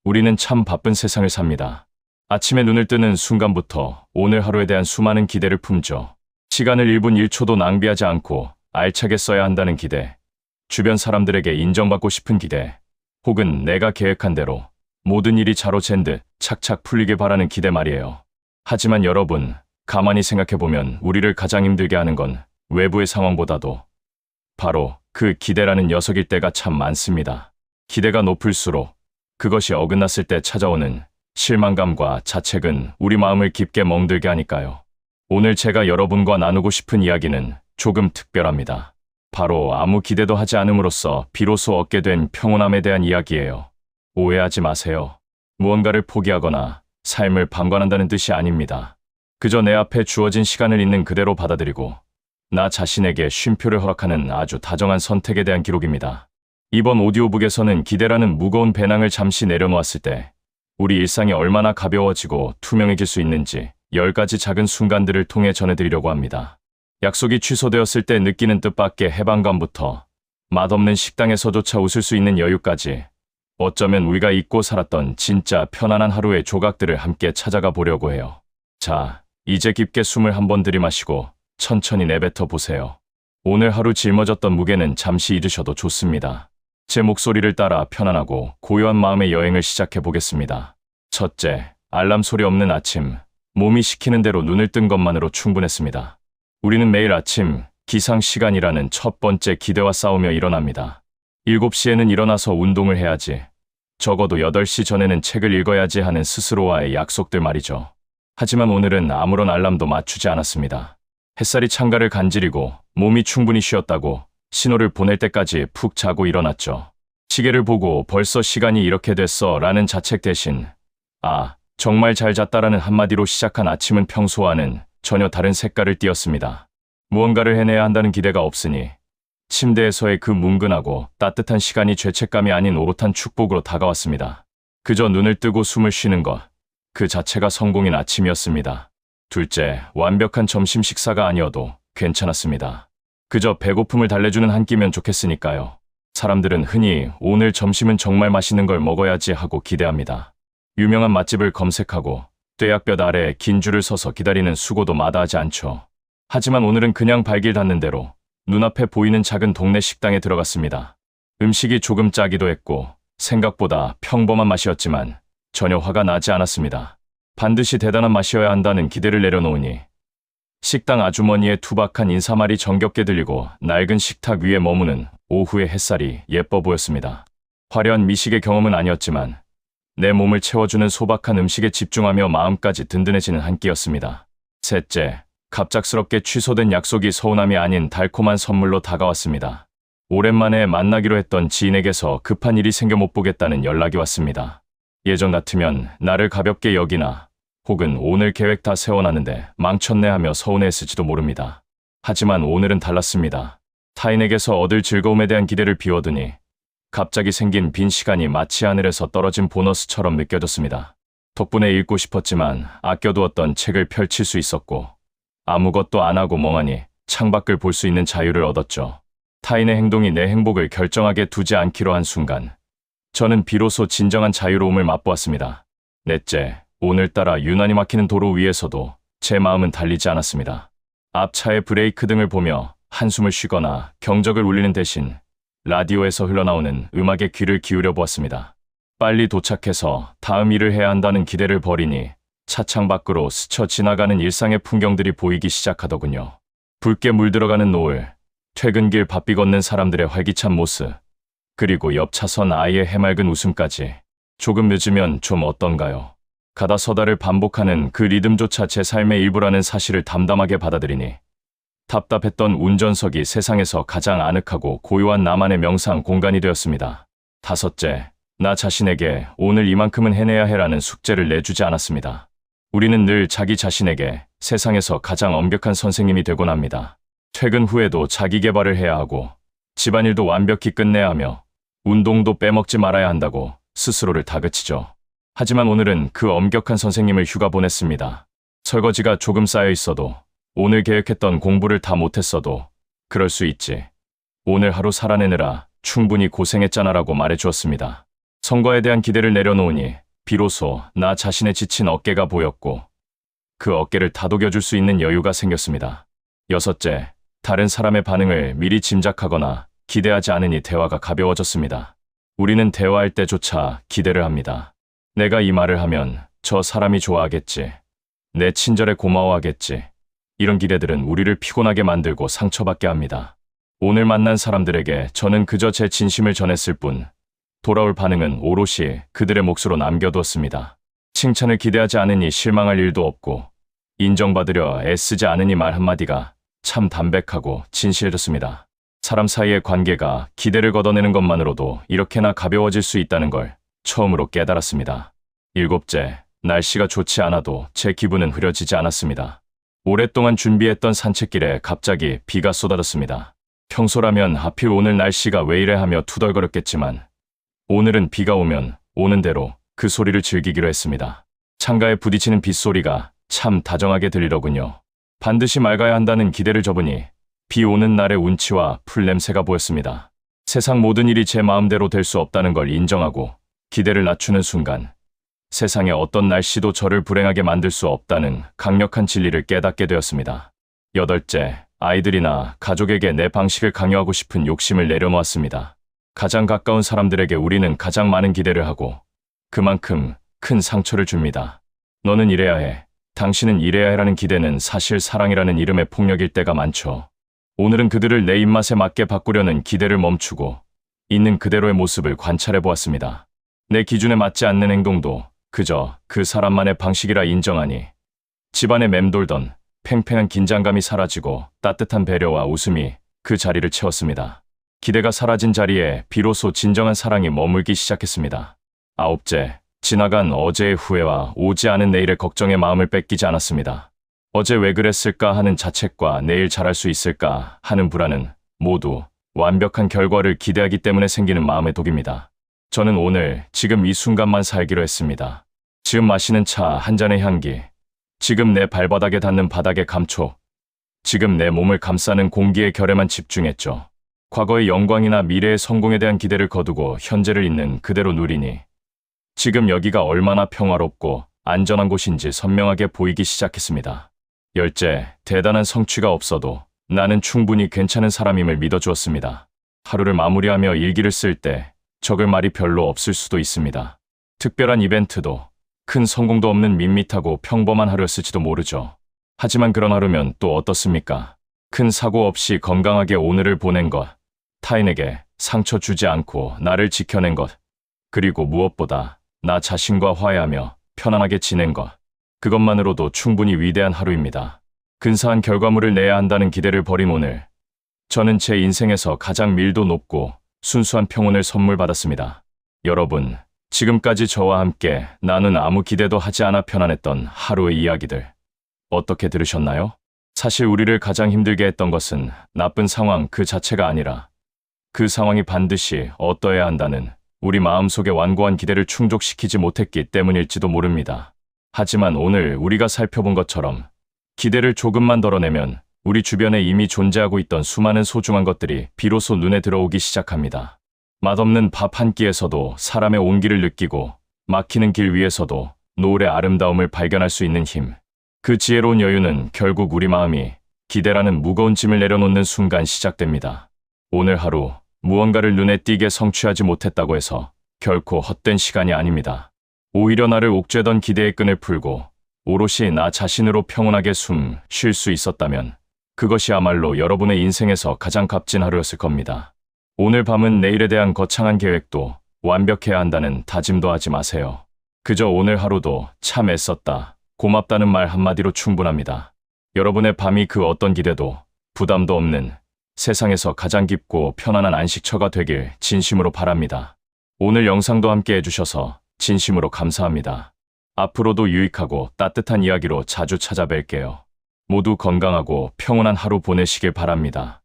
우리는 참 바쁜 세상을 삽니다. 아침에 눈을 뜨는 순간부터 오늘 하루에 대한 수많은 기대를 품죠. 시간을 1분 1초도 낭비하지 않고 알차게 써야 한다는 기대, 주변 사람들에게 인정받고 싶은 기대, 혹은 내가 계획한 대로 모든 일이 자로 잰 듯 착착 풀리길 바라는 기대 말이에요. 하지만 여러분, 가만히 생각해보면 우리를 가장 힘들게 하는 건 외부의 상황보다도 바로 그 기대라는 녀석일 때가 참 많습니다. 기대가 높을수록 그것이 어긋났을 때 찾아오는 실망감과 자책은 우리 마음을 깊게 멍들게 하니까요. 오늘 제가 여러분과 나누고 싶은 이야기는 조금 특별합니다. 바로 아무 기대도 하지 않음으로써 비로소 얻게 된 평온함에 대한 이야기예요. 오해하지 마세요. 무언가를 포기하거나 삶을 방관한다는 뜻이 아닙니다. 그저 내 앞에 주어진 시간을 있는 그대로 받아들이고 나 자신에게 쉼표를 허락하는 아주 다정한 선택에 대한 기록입니다. 이번 오디오북에서는 기대라는 무거운 배낭을 잠시 내려놓았을 때 우리 일상이 얼마나 가벼워지고 투명해질 수 있는지 10가지 작은 순간들을 통해 전해드리려고 합니다. 약속이 취소되었을 때 느끼는 뜻밖의 해방감부터 맛없는 식당에서조차 웃을 수 있는 여유까지, 어쩌면 우리가 잊고 살았던 진짜 편안한 하루의 조각들을 함께 찾아가 보려고 해요. 자, 이제 깊게 숨을 한번 들이마시고 천천히 내뱉어 보세요. 오늘 하루 짊어졌던 무게는 잠시 잊으셔도 좋습니다. 제 목소리를 따라 편안하고 고요한 마음의 여행을 시작해 보겠습니다. 첫째, 알람 소리 없는 아침. 몸이 시키는 대로 눈을 뜬 것만으로 충분했습니다. 우리는 매일 아침 기상시간이라는 첫 번째 기대와 싸우며 일어납니다. 7시에는 일어나서 운동을 해야지, 적어도 8시 전에는 책을 읽어야지 하는 스스로와의 약속들 말이죠. 하지만 오늘은 아무런 알람도 맞추지 않았습니다. 햇살이 창가를 간지리고 몸이 충분히 쉬었다고 신호를 보낼 때까지 푹 자고 일어났죠. 시계를 보고 벌써 시간이 이렇게 됐어 라는 자책 대신 정말 잘 잤다라는 한마디로 시작한 아침은 평소와는 전혀 다른 색깔을 띠었습니다. 무언가를 해내야 한다는 기대가 없으니 침대에서의 그 뭉근하고 따뜻한 시간이 죄책감이 아닌 오롯한 축복으로 다가왔습니다. 그저 눈을 뜨고 숨을 쉬는 것, 그 자체가 성공인 아침이었습니다. 둘째, 완벽한 점심 식사가 아니어도 괜찮았습니다. 그저 배고픔을 달래주는 한 끼면 좋겠으니까요. 사람들은 흔히 오늘 점심은 정말 맛있는 걸 먹어야지 하고 기대합니다. 유명한 맛집을 검색하고 뙤약볕 아래 긴 줄을 서서 기다리는 수고도 마다하지 않죠. 하지만 오늘은 그냥 발길 닿는 대로 눈앞에 보이는 작은 동네 식당에 들어갔습니다. 음식이 조금 짜기도 했고 생각보다 평범한 맛이었지만 전혀 화가 나지 않았습니다. 반드시 대단한 맛이어야 한다는 기대를 내려놓으니 식당 아주머니의 투박한 인사말이 정겹게 들리고 낡은 식탁 위에 머무는 오후의 햇살이 예뻐 보였습니다. 화려한 미식의 경험은 아니었지만 내 몸을 채워주는 소박한 음식에 집중하며 마음까지 든든해지는 한 끼였습니다. 셋째, 갑작스럽게 취소된 약속이 서운함이 아닌 달콤한 선물로 다가왔습니다. 오랜만에 만나기로 했던 지인에게서 급한 일이 생겨 못 보겠다는 연락이 왔습니다. 예전 같으면 나를 가볍게 여기나 혹은 오늘 계획 다 세워놨는데 망쳤네 하며 서운해했을지도 모릅니다. 하지만 오늘은 달랐습니다. 타인에게서 얻을 즐거움에 대한 기대를 비워두니 갑자기 생긴 빈 시간이 마치 하늘에서 떨어진 보너스처럼 느껴졌습니다. 덕분에 읽고 싶었지만 아껴두었던 책을 펼칠 수 있었고 아무것도 안 하고 멍하니 창밖을 볼 수 있는 자유를 얻었죠. 타인의 행동이 내 행복을 결정하게 두지 않기로 한 순간 저는 비로소 진정한 자유로움을 맛보았습니다. 넷째, 오늘따라 유난히 막히는 도로 위에서도 제 마음은 달리지 않았습니다. 앞차의 브레이크 등을 보며 한숨을 쉬거나 경적을 울리는 대신 라디오에서 흘러나오는 음악에 귀를 기울여 보았습니다. 빨리 도착해서 다음 일을 해야 한다는 기대를 버리니 차창 밖으로 스쳐 지나가는 일상의 풍경들이 보이기 시작하더군요. 붉게 물들어가는 노을, 퇴근길 바삐 걷는 사람들의 활기찬 모습, 그리고 옆 차선 아이의 해맑은 웃음까지. 조금 늦으면 좀 어떤가요? 가다 서다를 반복하는 그 리듬조차 제 삶의 일부라는 사실을 담담하게 받아들이니 답답했던 운전석이 세상에서 가장 아늑하고 고요한 나만의 명상 공간이 되었습니다. 다섯째, 나 자신에게 오늘 이만큼은 해내야 해라는 숙제를 내주지 않았습니다. 우리는 늘 자기 자신에게 세상에서 가장 엄격한 선생님이 되곤 합니다. 퇴근 후에도 자기 개발을 해야 하고 집안일도 완벽히 끝내야 하며 운동도 빼먹지 말아야 한다고 스스로를 다그치죠. 하지만 오늘은 그 엄격한 선생님을 휴가 보냈습니다. 설거지가 조금 쌓여 있어도 오늘 계획했던 공부를 다 못했어도 그럴 수 있지. 오늘 하루 살아내느라 충분히 고생했잖아라고 말해주었습니다. 선거에 대한 기대를 내려놓으니 비로소 나 자신의 지친 어깨가 보였고 그 어깨를 다독여줄 수 있는 여유가 생겼습니다. 여섯째, 다른 사람의 반응을 미리 짐작하거나 기대하지 않으니 대화가 가벼워졌습니다. 우리는 대화할 때조차 기대를 합니다. 내가 이 말을 하면 저 사람이 좋아하겠지. 내 친절에 고마워하겠지. 이런 기대들은 우리를 피곤하게 만들고 상처받게 합니다. 오늘 만난 사람들에게 저는 그저 제 진심을 전했을 뿐 돌아올 반응은 오롯이 그들의 몫으로 남겨두었습니다. 칭찬을 기대하지 않으니 실망할 일도 없고 인정받으려 애쓰지 않으니 말 한마디가 참 담백하고 진실했습니다. 사람 사이의 관계가 기대를 걷어내는 것만으로도 이렇게나 가벼워질 수 있다는 걸 처음으로 깨달았습니다. 일곱째, 날씨가 좋지 않아도 제 기분은 흐려지지 않았습니다. 오랫동안 준비했던 산책길에 갑자기 비가 쏟아졌습니다. 평소라면 하필 오늘 날씨가 왜 이래 하며 투덜거렸겠지만 오늘은 비가 오면 오는 대로 그 소리를 즐기기로 했습니다. 창가에 부딪히는 빗소리가 참 다정하게 들리더군요. 반드시 맑아야 한다는 기대를 접으니 비 오는 날의 운치와 풀냄새가 보였습니다. 세상 모든 일이 제 마음대로 될 수 없다는 걸 인정하고 기대를 낮추는 순간 세상의 어떤 날씨도 저를 불행하게 만들 수 없다는 강력한 진리를 깨닫게 되었습니다. 여덟째, 아이들이나 가족에게 내 방식을 강요하고 싶은 욕심을 내려놓았습니다. 가장 가까운 사람들에게 우리는 가장 많은 기대를 하고 그만큼 큰 상처를 줍니다. 너는 이래야 해. 당신은 이래야 해라는 기대는 사실 사랑이라는 이름의 폭력일 때가 많죠. 오늘은 그들을 내 입맛에 맞게 바꾸려는 기대를 멈추고 있는 그대로의 모습을 관찰해 보았습니다. 내 기준에 맞지 않는 행동도 그저 그 사람만의 방식이라 인정하니 집안에 맴돌던 팽팽한 긴장감이 사라지고 따뜻한 배려와 웃음이 그 자리를 채웠습니다. 기대가 사라진 자리에 비로소 진정한 사랑이 머물기 시작했습니다. 아홉째, 지나간 어제의 후회와 오지 않은 내일의 걱정에 마음을 뺏기지 않았습니다. 어제 왜 그랬을까 하는 자책과 내일 잘할 수 있을까 하는 불안은 모두 완벽한 결과를 기대하기 때문에 생기는 마음의 독입니다. 저는 오늘 지금 이 순간만 살기로 했습니다. 지금 마시는 차 한 잔의 향기, 지금 내 발바닥에 닿는 바닥의 감촉, 지금 내 몸을 감싸는 공기의 결에만 집중했죠. 과거의 영광이나 미래의 성공에 대한 기대를 거두고 현재를 있는 그대로 누리니 지금 여기가 얼마나 평화롭고 안전한 곳인지 선명하게 보이기 시작했습니다. 열째, 대단한 성취가 없어도 나는 충분히 괜찮은 사람임을 믿어주었습니다. 하루를 마무리하며 일기를 쓸 때 적을 말이 별로 없을 수도 있습니다. 특별한 이벤트도 큰 성공도 없는 밋밋하고 평범한 하루였을지도 모르죠. 하지만 그런 하루면 또 어떻습니까? 큰 사고 없이 건강하게 오늘을 보낸 것, 타인에게 상처 주지 않고 나를 지켜낸 것, 그리고 무엇보다 나 자신과 화해하며 편안하게 지낸 것, 그것만으로도 충분히 위대한 하루입니다. 근사한 결과물을 내야 한다는 기대를 버린 오늘, 저는 제 인생에서 가장 밀도 높고 순수한 평온을 선물 받았습니다. 여러분, 지금까지 저와 함께 나는 아무 기대도 하지 않아 편안했던 하루의 이야기들 어떻게 들으셨나요? 사실 우리를 가장 힘들게 했던 것은 나쁜 상황 그 자체가 아니라 그 상황이 반드시 어떠해야 한다는 우리 마음속의 완고한 기대를 충족시키지 못했기 때문일지도 모릅니다. 하지만 오늘 우리가 살펴본 것처럼 기대를 조금만 덜어내면 우리 주변에 이미 존재하고 있던 수많은 소중한 것들이 비로소 눈에 들어오기 시작합니다. 맛없는 밥 한 끼에서도 사람의 온기를 느끼고 막히는 길 위에서도 노을의 아름다움을 발견할 수 있는 힘. 그 지혜로운 여유는 결국 우리 마음이 기대라는 무거운 짐을 내려놓는 순간 시작됩니다. 오늘 하루 무언가를 눈에 띄게 성취하지 못했다고 해서 결코 헛된 시간이 아닙니다. 오히려 나를 옥죄던 기대의 끈을 풀고 오롯이 나 자신으로 평온하게 숨 쉴 수 있었다면 그것이야말로 여러분의 인생에서 가장 값진 하루였을 겁니다. 오늘 밤은 내일에 대한 거창한 계획도 완벽해야 한다는 다짐도 하지 마세요. 그저 오늘 하루도 참 애썼다, 고맙다는 말 한마디로 충분합니다. 여러분의 밤이 그 어떤 기대도 부담도 없는 세상에서 가장 깊고 편안한 안식처가 되길 진심으로 바랍니다. 오늘 영상도 함께 해주셔서 진심으로 감사합니다. 앞으로도 유익하고 따뜻한 이야기로 자주 찾아뵐게요. 모두 건강하고 평온한 하루 보내시길 바랍니다.